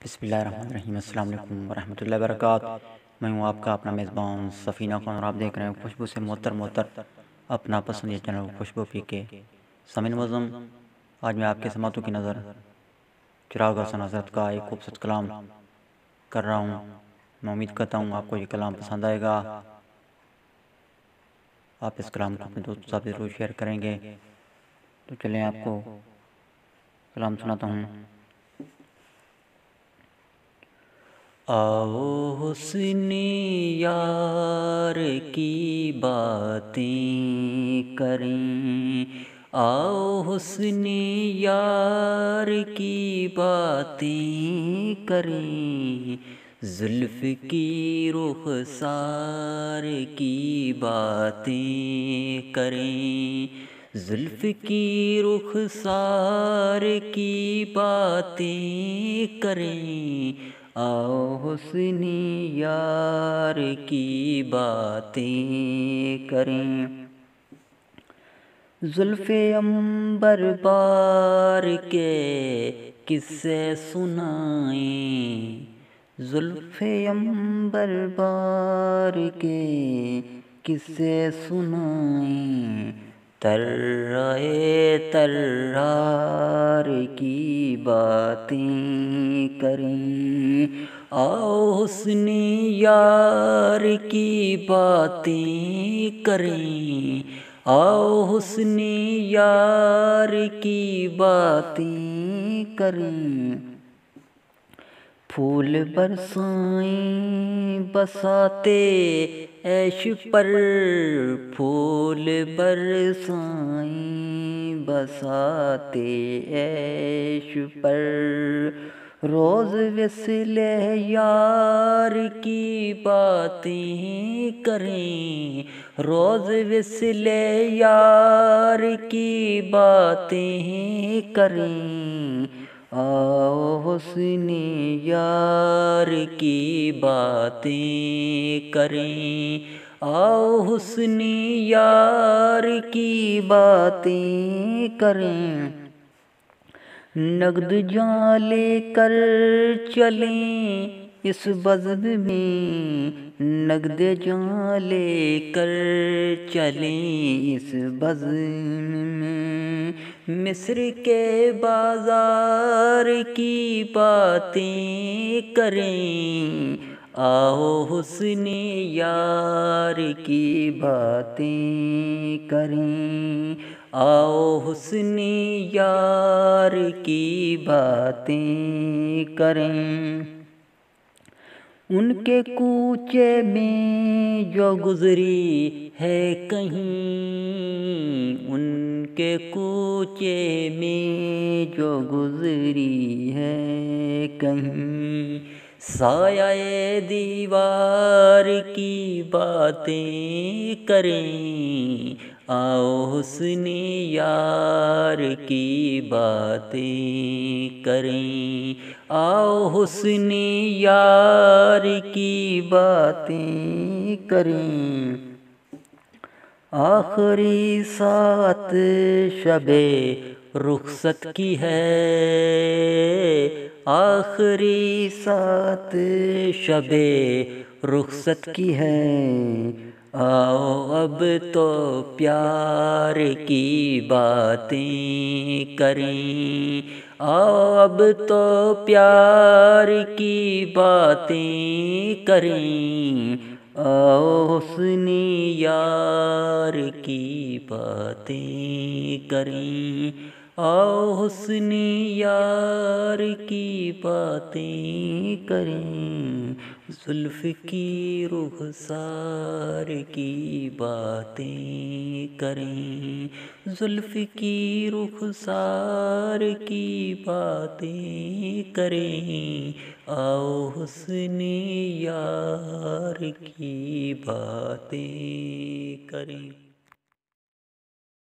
بسم اللہ الرحمن الرحیم۔ السلام علیکم ورحمۃ اللہ وبرکاتہ۔ میں ہوں آپ کا اپنا میزبان سفینہ خان اور آپ دیکھ رہے ہیں خوشبو سے معطر اپنا پسندیدہ چینل خوشبو پی کے۔ سامعین معظم، آج میں آپ کے سماعتوں کی نظر چراغ حسن حضرت کا ایک خوبصورت کلام کر رہا ہوں۔ میں امید کرتا ہوں آپ کو یہ کلام پسند آئے گا۔ آپ اس کلام کو اپنے دوستوں کے ساتھ ضرور شیئر کریں گے۔ تو چلیں آپ کو کلام سناتا ہوں۔ آؤ حسن یار کی باتیں کریں، آؤ حسن یار کی باتیں کریں، زلف کی رخسار کی باتیں کریں، زلف کی رخسار کی باتیں کریں، آؤ حسن یار کی باتیں کریں۔ زلف عنبر بار کے قصے سنائیں، زلف عنبر بار کے قصے سنائیں، ترائے ترار کی باتیں کریں، آؤ حسن یار کی باتیں کریں، آؤ حسن یار کی باتیں کریں، پھول برسائیں بساتے عیش پر، پھول برسائیں بساتے عیش پر، روز وصل یار کی باتیں کریں، روز وصل یار کی باتیں کریں، آؤ حسن یار کی باتیں کریں، آؤ حسن یار کی باتیں کریں، نقد جاں لے کر چلیں اس بزم میں، نقد جاں لے کر چلیں اس بزم میں، مصر کے بازار کی باتیں کریں، آؤ حسن یار کی باتیں کریں، آؤ حسن یار کی باتیں کریں، ان کے کوچے میں جو گزری ہے کہیں، ان کے کوچے میں جو گزری ہے کہیں، سایہ دیوار کی باتیں کریں، آؤ حسن یار کی باتیں کریں، آؤ حسن یار کی باتیں کریں، آخری سات شب رخصت کی ہے، آخری سات شب رخصت کی ہے، آؤ اب تو پیار کی باتیں کریں، آؤ اب تو پیار کی باتیں کریں، آؤ حسن یار کی باتیں کریں، آؤ حسن یار کی باتیں کریں، زلف کی رخسار کی باتیں کریں، زلف کی رخسار کی باتیں کریں، آؤ حسن یار کی باتیں کریں۔